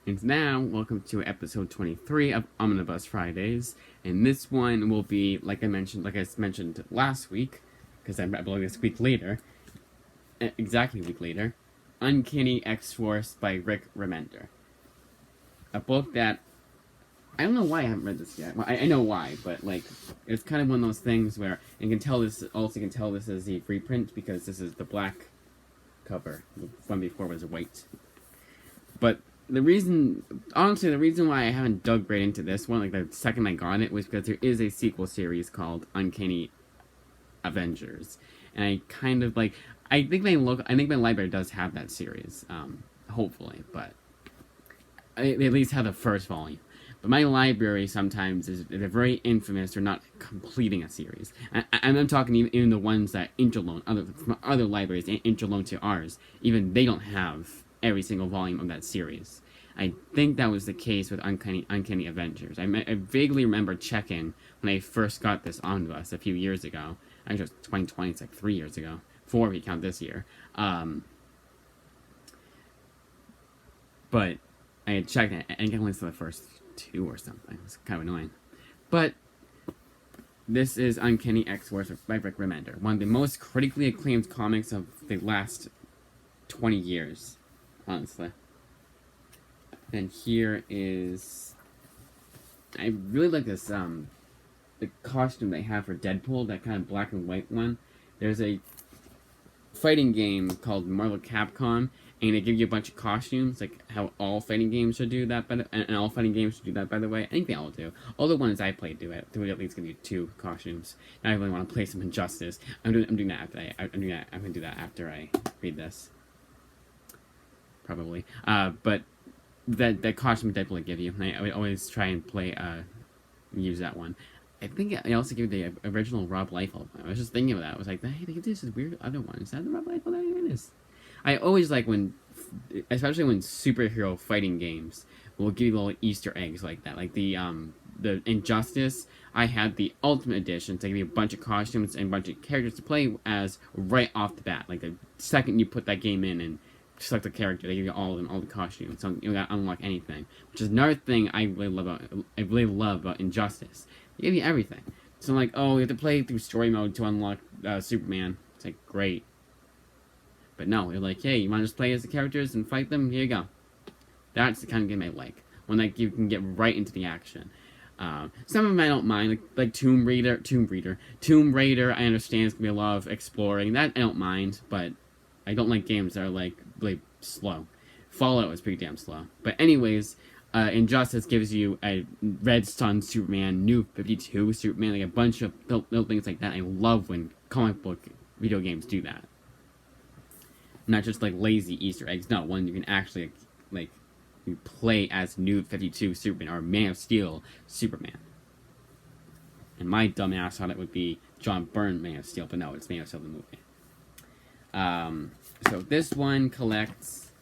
And now, welcome to episode 23 of Omnibus Fridays. And this one will be, like I mentioned last week, because I'm uploading this week later, exactly a week later, Uncanny X-Force by Rick Remender. A book that, I don't know why I haven't read this yet. Well, I know why, but, it's kind of one of those things where, and you can tell this is the reprint, because this is the black cover. The one before was white. But the reason why I haven't dug right into this one, like the second I got it, was because there is a sequel series called Uncanny Avengers, and I kind of like. I think my library does have that series, hopefully, but they at least have the first volume. But my library sometimes they're very infamous for not completing a series. I'm talking even the ones that interloan other libraries interloan to ours. Even they don't have every single volume of that series. I think that was the case with Uncanny Avengers. I vaguely remember checking when I first got this Omnibus a few years ago. I think it was 2020, it's like 3 years ago. 4 if you count this year. But I had checked it, and I only saw the first 2 or something. It's kind of annoying. But this is Uncanny X-Force by Rick Remender, one of the most critically acclaimed comics of the last 20 years, honestly. And here is... I really like this, the costume they have for Deadpool, that kind of black and white one. There's a fighting game called Marvel Capcom, and they give you a bunch of costumes, like how all fighting games should do that, and all fighting games should do that, by the way. I think they all do. All the ones I played do it. They would at least give you 2 costumes. Now I really want to play some Injustice. I'm doing that after I'm going to do that after I read this. Probably. But that costume Deadpool would give you. I would always try and use that one. I think I also gave the original Rob Liefeld. I was just thinking of that. I was like, hey, they give this weird other one. Is that the Rob Liefeld? I think it is. I always like especially when superhero fighting games will give you little Easter eggs like that. Like the Injustice, I had the Ultimate Edition. So they give you a bunch of costumes and a bunch of characters to play as right off the bat. Like the second you put that game in and select the character, they give you all of them, all the costumes. So you don't gotta unlock anything. Which is another thing I really love about Injustice. They give you everything. So I'm like, oh, you have to play through story mode to unlock Superman. It's like, great. But no, they're like, hey, you want to just play as the characters and fight them? Here you go. That's the kind of game I like. When you can get right into the action. Some of them I don't mind, like Tomb Raider, I understand it's going to be a lot of exploring. That I don't mind, but I don't like games that are really slow. Fallout is pretty damn slow. But anyways, Injustice gives you a Red Sun Superman, New 52 Superman, like a bunch of little things like that. I love when comic book video games do that. Not just like lazy Easter eggs. No, one you can actually you play as New 52 Superman or Man of Steel Superman. And my dumbass thought it would be John Byrne Man of Steel, but no, it's Man of Steel the movie. So this one collects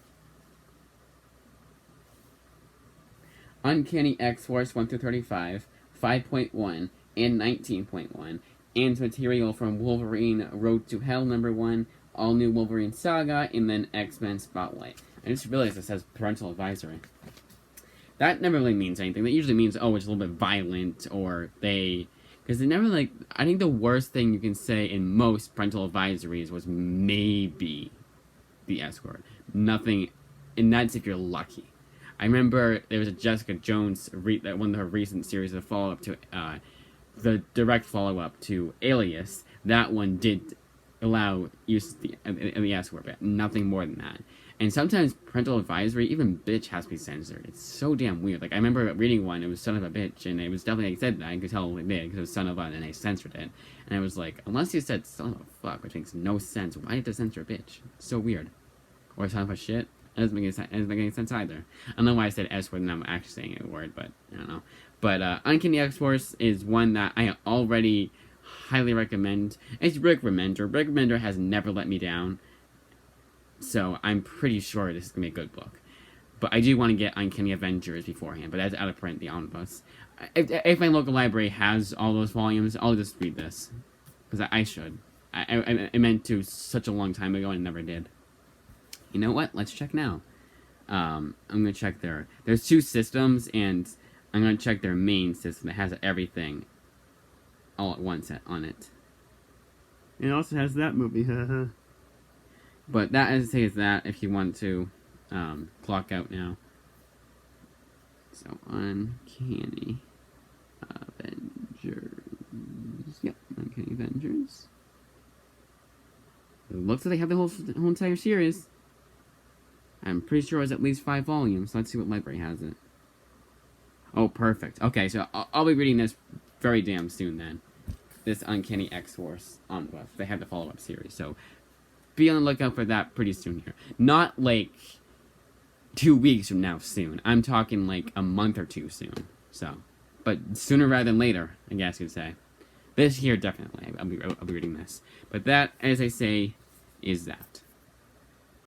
Uncanny X-Force 1 through 35, 5.1, and 19.1, and material from Wolverine Road to Hell #1, All New Wolverine Saga, and then X-Men Spotlight. I just realized it says parental advisory. That never really means anything. That usually means, oh, it's a little bit violent, or because they never I think the worst thing you can say in most parental advisories was maybe the S word. Nothing, and that's if you're lucky. I remember there was a Jessica Jones, one of her recent series of follow-up to, the direct follow-up to Alias. That one did allow use of the S word, but nothing more than that. And sometimes parental advisory, even bitch, has to be censored. It's so damn weird. I remember reading one, it was son of a bitch, and it was definitely, I said that, I could tell it did, because it was son of a, and I censored it. And I was like, unless you said son of a fuck, which makes no sense, why did you censor a bitch? It's so weird. Or son of a shit. It doesn't make any sense either. I don't know why I said S word and I'm actually saying a word, but I don't know. But Uncanny X-Force is one that I already highly recommend. It's Rick Remender. Rick Remender has never let me down. So I'm pretty sure this is going to be a good book. But I do want to get Uncanny Avengers beforehand, but that's out of print, the Omnibus. If my local library has all those volumes, I'll just read this. Because I should. I meant to such a long time ago and never did. You know what? Let's check now. I'm gonna check there's 2 systems, and I'm gonna check their main system that has everything all at once on it. It also has that movie. But that, as I say, is that if you want to clock out now. So, Uncanny Avengers. Yep, Uncanny Avengers. It looks like they have the whole entire series. I'm pretty sure it was at least 5 volumes. Let's see what library has it. Oh, perfect. Okay, so I'll be reading this very damn soon then. This Uncanny X-Force Omnibus. They have the follow-up series, so be on the lookout for that pretty soon here. Not like 2 weeks from now soon. I'm talking like a month or 2 soon. So, but sooner rather than later, I guess you'd say. This year, definitely. I'll be reading this. But that, as I say, is that.